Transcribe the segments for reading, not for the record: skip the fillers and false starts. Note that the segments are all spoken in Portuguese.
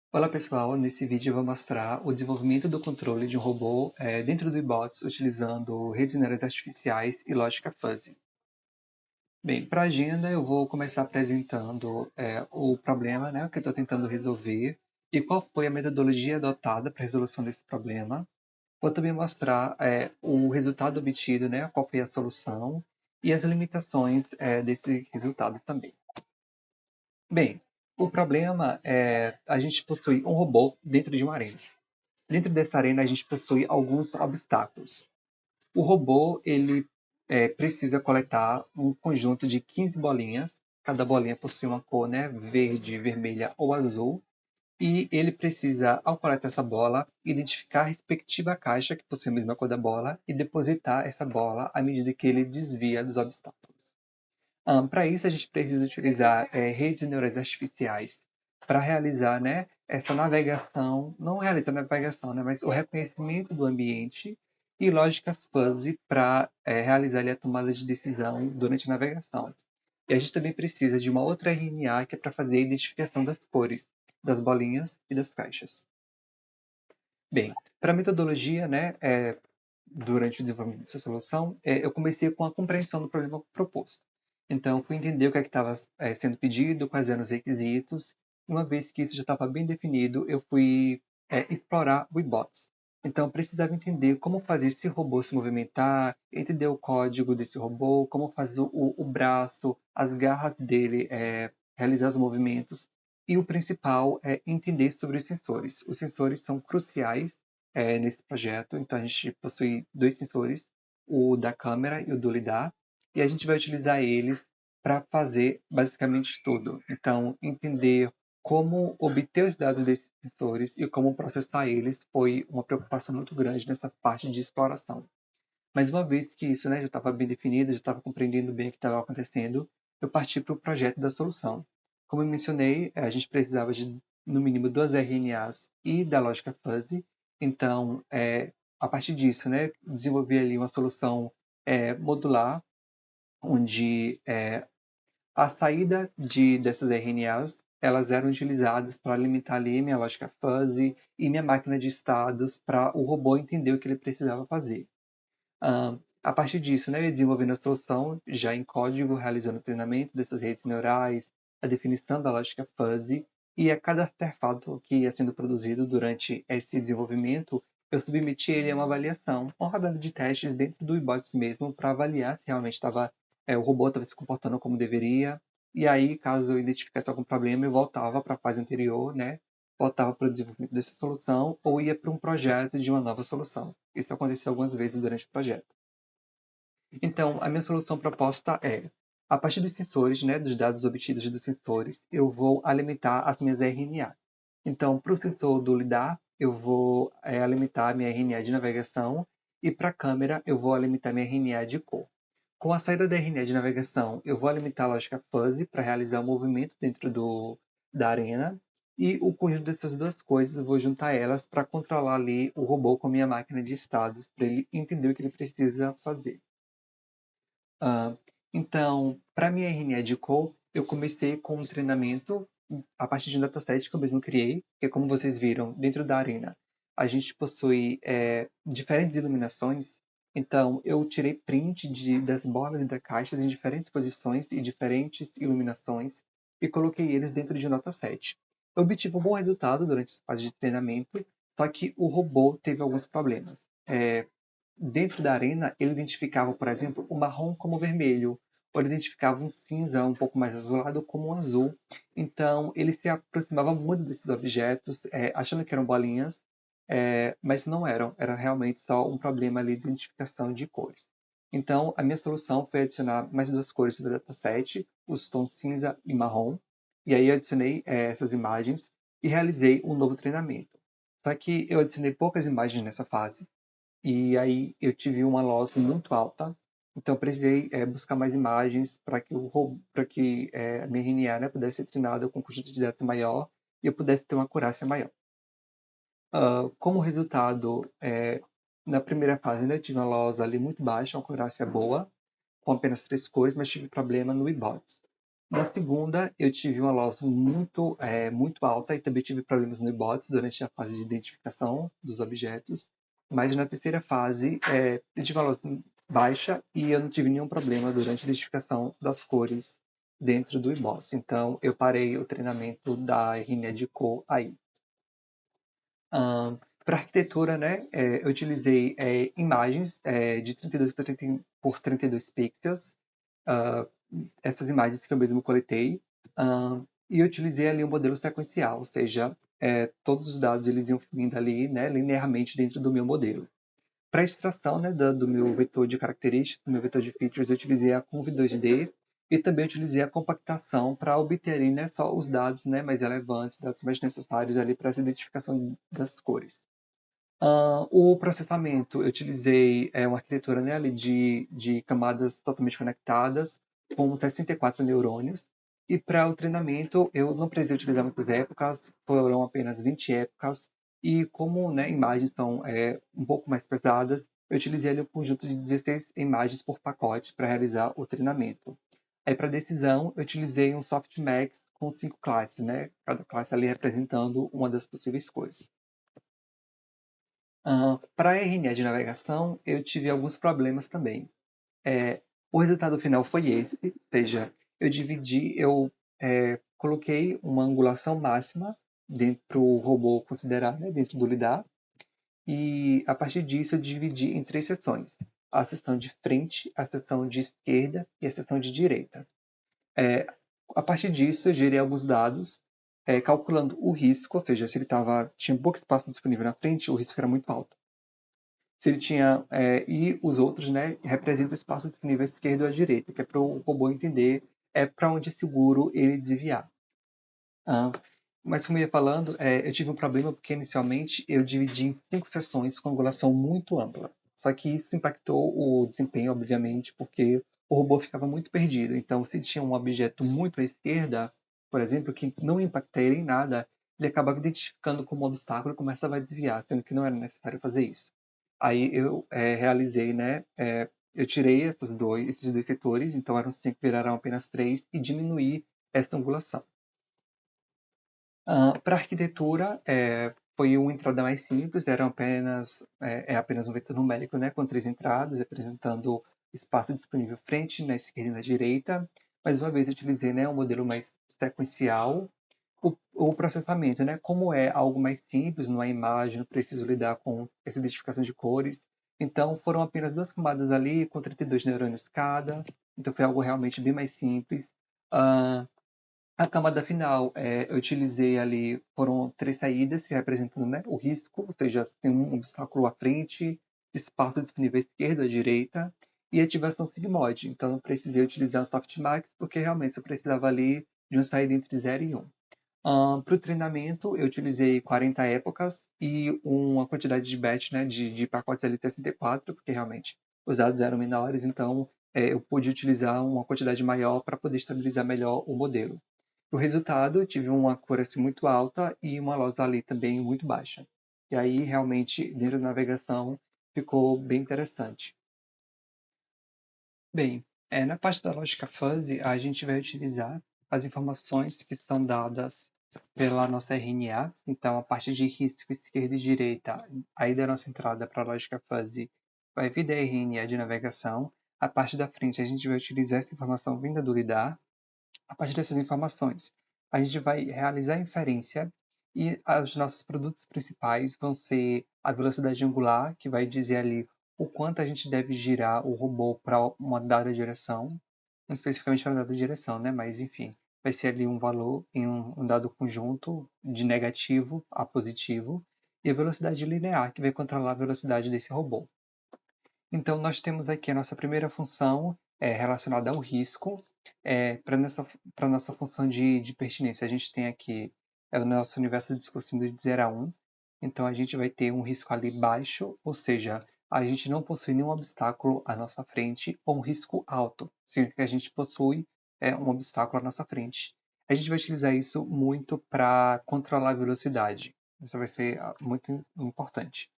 Olá pessoal, nesse vídeo eu vou mostrar o desenvolvimento do controle de um robô dentro do iBots utilizando redes neurais artificiais e lógica fuzzy. Bem, para a agenda eu vou começar apresentando o problema, né, que eu estou tentando resolver e qual foi a metodologia adotada para a resolução desse problema. Vou também mostrar o resultado obtido, né, qual foi a solução e as limitações desse resultado também. Bem, o problema é a gente possui um robô dentro de uma arena. Dentro dessa arena, a gente possui alguns obstáculos. O robô ele precisa coletar um conjunto de 15 bolinhas. Cada bolinha possui uma cor, né, verde, vermelha ou azul. E ele precisa, ao coletar essa bola, identificar a respectiva caixa que possui a mesma cor da bola e depositar essa bola à medida que ele desvia dos obstáculos. Para isso, a gente precisa utilizar redes neurais artificiais para realizar, né, essa navegação, não realizar a navegação, né, mas o reconhecimento do ambiente e lógicas fuzzy para realizar ali, a tomada de decisão durante a navegação. E a gente também precisa de uma outra RNA que é para fazer a identificação das cores, das bolinhas e das caixas. Bem, para a metodologia, né, durante o desenvolvimento dessa solução, eu comecei com a compreensão do problema proposto. Então, fui entender o que é que estava sendo pedido, quais eram os requisitos. Uma vez que isso já estava bem definido, eu fui explorar o iBots. Então, eu precisava entender como fazer esse robô se movimentar, entender o código desse robô, como fazer o braço, as garras dele, realizar os movimentos. E o principal é entender sobre os sensores. Os sensores são cruciais nesse projeto. Então, a gente possui dois sensores, o da câmera e o do lidar, e a gente vai utilizar eles para fazer basicamente tudo. Então, entender como obter os dados desses sensores e como processar eles foi uma preocupação muito grande nessa parte de exploração. Mas uma vez que isso, né, já estava bem definido, já estava compreendendo bem o que estava acontecendo, eu parti para o projeto da solução. Como eu mencionei, a gente precisava de, no mínimo, duas RNAs e da lógica fuzzy. Então, a partir disso, né, desenvolvi ali uma solução modular, onde a saída dessas RNAs elas eram utilizadas para alimentar ali minha lógica fuzzy e minha máquina de estados para o robô entender o que ele precisava fazer. A partir disso, né, desenvolvendo a solução já em código, realizando o treinamento dessas redes neurais, a definição da lógica fuzzy, e a cada artefato que ia sendo produzido durante esse desenvolvimento, eu submeti ele a uma avaliação, uma rodada de testes dentro do iBots mesmo, para avaliar se realmente o robô estava se comportando como deveria, e aí, caso eu identificasse algum problema, eu voltava para a fase anterior, né, voltava para o desenvolvimento dessa solução, ou ia para um projeto de uma nova solução. Isso aconteceu algumas vezes durante o projeto. Então, a minha solução proposta é, a partir dos sensores, né, dos dados obtidos dos sensores, eu vou alimentar as minhas RNAs. Então, para o sensor do lidar, eu vou alimentar a minha RNA de navegação e para a câmera, eu vou alimentar minha RNA de cor. Com a saída da RNA de navegação, eu vou alimentar a lógica fuzzy para realizar o movimento dentro da arena e o conjunto dessas duas coisas, eu vou juntar elas para controlar ali o robô com a minha máquina de estados, para ele entender o que ele precisa fazer. Ah, então, para minha RNA de cor, eu comecei com um treinamento a partir de um dataset que eu mesmo criei, que como vocês viram, dentro da Arena, a gente possui diferentes iluminações. Então, eu tirei print das bolas e das caixas em diferentes posições e diferentes iluminações e coloquei eles dentro de um dataset. Eu obtive um bom resultado durante essa fase de treinamento, só que o robô teve alguns problemas. Dentro da arena, ele identificava, por exemplo, o marrom como vermelho, ou ele identificava um cinza um pouco mais azulado como um azul. Então, ele se aproximava muito desses objetos, achando que eram bolinhas, mas não eram. Era realmente só um problema ali de identificação de cores. Então, a minha solução foi adicionar mais duas cores no dataset, os tons cinza e marrom. E aí eu adicionei essas imagens e realizei um novo treinamento. Só que eu adicionei poucas imagens nessa fase, e aí eu tive uma loss muito alta, então eu precisei buscar mais imagens para que a minha RNA, né, pudesse ser treinada com um conjunto de dados maior e eu pudesse ter uma acurácia maior. Como resultado, na primeira fase, né, eu tive uma loss ali muito baixa, uma acurácia boa, com apenas três cores, mas tive problema no iBots. Na segunda, eu tive uma loss muito alta e também tive problemas no iBots durante a fase de identificação dos objetos. Mas na terceira fase, eu tive uma loss baixa e eu não tive nenhum problema durante a identificação das cores dentro do iBots. Então, eu parei o treinamento da RNA de cor aí. Para arquitetura, né, eu utilizei imagens de 32 por 32 pixels. Uh, Essas imagens que eu mesmo coletei. E eu utilizei ali um modelo sequencial, ou seja, todos os dados eles iam fluindo ali, né, linearmente dentro do meu modelo. Para extração, né, do meu vetor de características, do meu vetor de features, eu utilizei a Conv2D e também utilizei a compactação para obter ali, né, só os dados, né, mais relevantes, dados mais necessários ali para essa identificação das cores. O processamento, eu utilizei uma arquitetura, né, ali de camadas totalmente conectadas com 64 neurônios. E para o treinamento, eu não precisei utilizar muitas épocas, foram apenas 20 épocas. E como, né, imagens são um pouco mais pesadas, eu utilizei ali um conjunto de 16 imagens por pacote para realizar o treinamento. Aí para decisão, eu utilizei um softmax com 5 classes, né, cada classe ali representando uma das possíveis cores. Para a RNA de navegação, eu tive alguns problemas também. O resultado final foi esse, ou seja, eu coloquei uma angulação máxima dentro do robô considerar, né, dentro do lidar, e a partir disso eu dividi em 3 seções: a seção de frente, a seção de esquerda e a seção de direita. A partir disso eu gerei alguns dados, calculando o risco, ou seja, se ele tinha pouco espaço disponível na frente, o risco era muito alto. Se ele tinha e os outros, né, representam o espaço disponível à esquerda ou à direita, que é para o robô entender para onde é seguro ele desviar. Ah, mas como eu ia falando, eu tive um problema porque inicialmente eu dividi em 5 sessões com angulação muito ampla. Só que isso impactou o desempenho, obviamente, porque o robô ficava muito perdido. Então, se tinha um objeto muito à esquerda, por exemplo, que não impactaria em nada, ele acabava identificando como obstáculo e começava a desviar, sendo que não era necessário fazer isso. Aí eu realizei, né? Eu tirei esses dois setores, então eram 5, viraram apenas 3, e diminuí essa angulação. Para arquitetura, foi uma entrada mais simples, apenas um vetor numérico, né, com 3 entradas, representando espaço disponível frente, na esquerda e na direita. Mais uma vez, eu utilizei, né, um modelo mais sequencial. O processamento, né, como é algo mais simples, numa imagem, não preciso lidar com essa identificação de cores. Então, foram apenas 2 camadas ali, com 32 neurônios cada. Então, foi algo realmente bem mais simples. Uh, a camada final, eu utilizei ali, foram 3 saídas, que representando, né, o risco, ou seja, tem um obstáculo à frente, espaço disponível à esquerda, à direita, e ativação sigmoide. Então, eu precisei utilizar o softmax, porque realmente eu precisava ali de uma saída entre 0 e 1. Para o treinamento, eu utilizei 40 épocas e uma quantidade de batch, né, de pacotes LT64, porque realmente os dados eram menores, então eu pude utilizar uma quantidade maior para poder estabilizar melhor o modelo. O resultado, eu tive uma accuracy muito alta e uma loss ali também muito baixa. E aí, realmente, dentro da navegação, ficou bem interessante. Bem, na parte da lógica fuzzy, a gente vai utilizar as informações que são dadas pela nossa RNA. Então, a parte de risco esquerda e direita, aí da nossa entrada para a lógica fuzzy, vai vir da RNA de navegação. A parte da frente, a gente vai utilizar essa informação vinda do lidar. A partir dessas informações, a gente vai realizar a inferência e os nossos produtos principais vão ser a velocidade angular, que vai dizer ali o quanto a gente deve girar o robô para uma dada direção, não especificamente para uma dada direção, né? Mas enfim, vai ser ali um valor em um dado conjunto de negativo a positivo, e a velocidade linear, que vai controlar a velocidade desse robô. Então, nós temos aqui a nossa primeira função relacionada ao risco. Para nossa função de pertinência, a gente tem aqui o nosso universo de discursivo de 0 a 1. Então, a gente vai ter um risco ali baixo, ou seja, a gente não possui nenhum obstáculo à nossa frente, ou um risco alto, significa que a gente possui um obstáculo à nossa frente. A gente vai utilizar isso muito para controlar a velocidade. Isso vai ser muito importante.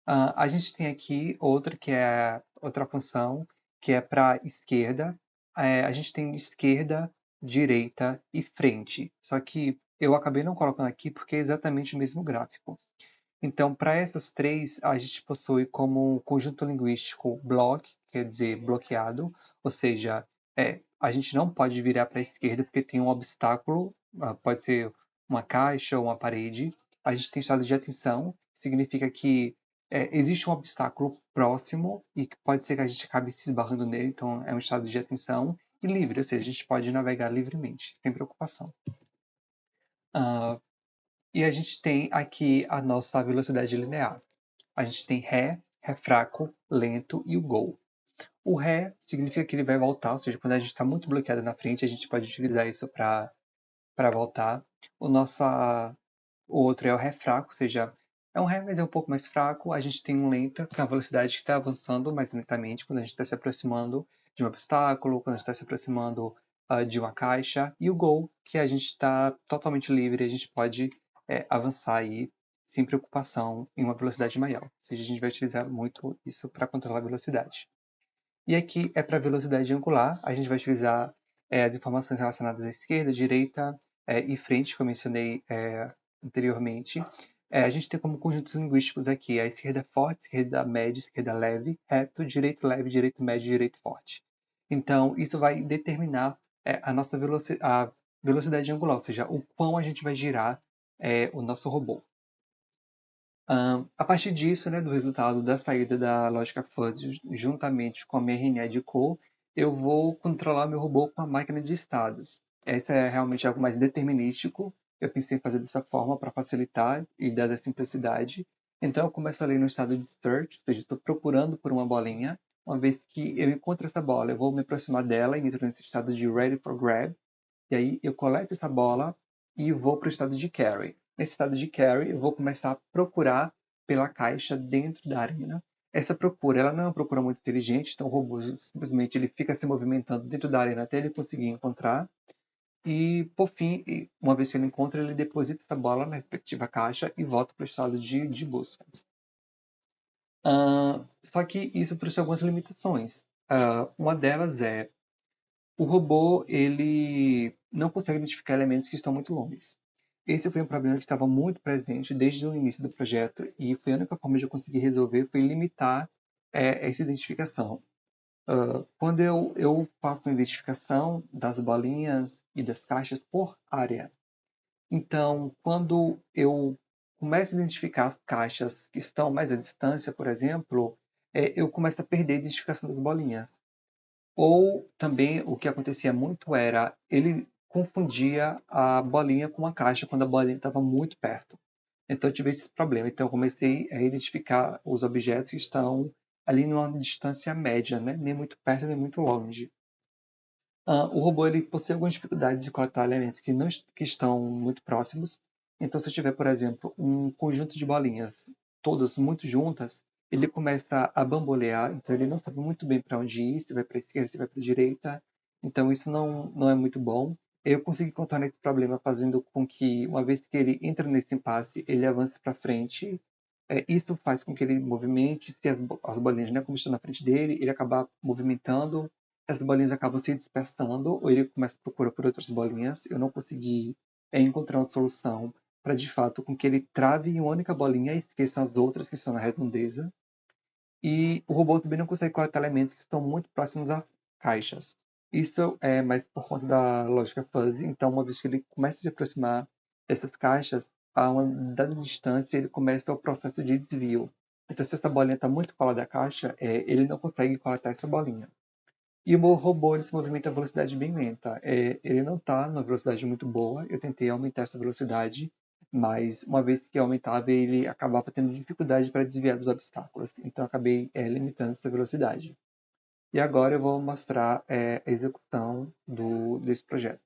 A gente tem aqui outra função, que é para esquerda. A gente tem esquerda direita e frente. Só que eu acabei não colocando aqui porque é exatamente o mesmo gráfico. Então, para essas três, a gente possui como conjunto linguístico block, quer dizer bloqueado, ou seja, a gente não pode virar para a esquerda porque tem um obstáculo, pode ser uma caixa ou uma parede. A gente tem estado de atenção, significa que existe um obstáculo próximo e que pode ser que a gente acabe se esbarrando nele, então é um estado de atenção. E livre, ou seja, a gente pode navegar livremente, sem preocupação. E a gente tem aqui a nossa velocidade linear. A gente tem ré fraco, lento e o go. O ré significa que ele vai voltar, ou seja, quando a gente está muito bloqueado na frente, a gente pode utilizar isso para voltar. O outro é o ré fraco, ou seja, é um ré, mas é um pouco mais fraco. A gente tem um lento, que é a velocidade que está avançando mais lentamente quando a gente está se aproximando de um obstáculo, quando a gente está se aproximando de uma caixa. E o go, que a gente está totalmente livre, a gente pode avançar aí sem preocupação em uma velocidade maior. Ou seja, a gente vai utilizar muito isso para controlar a velocidade. E aqui é para velocidade angular, a gente vai utilizar as informações relacionadas à esquerda, direita e frente, que eu mencionei anteriormente. A gente tem como conjuntos linguísticos aqui a esquerda forte, esquerda média, esquerda leve, reto, direito leve, direito médio, direito forte. Então, isso vai determinar a nossa velocidade angular, ou seja, o quão a gente vai girar o nosso robô. A partir disso, né, do resultado da saída da lógica fuzzy, juntamente com a minha RNA de cor, eu vou controlar meu robô com a máquina de estados. Essa é realmente algo mais determinístico. Eu pensei em fazer dessa forma para facilitar e dar essa simplicidade. Então, eu começo ali no estado de search, ou seja, estou procurando por uma bolinha. Uma vez que eu encontro essa bola, eu vou me aproximar dela e entro nesse estado de ready for grab. E aí eu coleto essa bola e vou para o estado de carry. Nesse estado de carry, eu vou começar a procurar pela caixa dentro da arena. Essa procura, ela não é uma procura muito inteligente, então o robô simplesmente ele fica se movimentando dentro da arena até ele conseguir encontrar. E, por fim, uma vez que ele encontra, ele deposita essa bola na respectiva caixa e volta para o estado de busca. Só que isso trouxe algumas limitações. Uma delas é o robô ele não consegue identificar elementos que estão muito longe. Esse foi um problema que estava muito presente desde o início do projeto e foi a única forma de eu conseguir resolver foi limitar essa identificação. Quando eu faço uma identificação das bolinhas e das caixas por área, então quando eu começo a identificar as caixas que estão mais à distância, por exemplo, eu começo a perder a identificação das bolinhas. Ou também o que acontecia muito era ele confundia a bolinha com a caixa quando a bolinha estava muito perto. Então eu tive esse problema. Então eu comecei a identificar os objetos que estão ali numa distância média, né? Nem muito perto nem muito longe. O robô ele possui algumas dificuldades de coletar elementos que não que estão muito próximos. Então, se eu tiver, por exemplo, um conjunto de bolinhas, todas muito juntas, ele começa a bambolear. Então, ele não sabe muito bem para onde ir, se vai para a esquerda, se vai para a direita. Então, isso não é muito bom. Eu consegui contornar esse problema fazendo com que, uma vez que ele entra nesse impasse, ele avance para frente. Isso faz com que ele movimente, se as bolinhas, né, como estão na frente dele, ele acaba movimentando, as bolinhas acabam se dispersando, ou ele começa a procurar por outras bolinhas. Eu não consegui encontrar uma solução para, de fato, com que ele trave em uma única bolinha e esqueça as outras que estão na redondeza. E o robô também não consegue coletar elementos que estão muito próximos às caixas. Isso é mais por conta da lógica fuzzy. Então, uma vez que ele começa a se aproximar dessas caixas, a uma dada distância, ele começa o processo de desvio. Então, se essa bolinha está muito colada à caixa, ele não consegue coletar essa bolinha. E o meu robô ele se movimenta a velocidade bem lenta. Ele não está numa velocidade muito boa. Eu tentei aumentar essa velocidade, mas uma vez que eu aumentava, ele acabava tendo dificuldade para desviar dos obstáculos. Então, eu acabei limitando essa velocidade. E agora eu vou mostrar a execução desse projeto.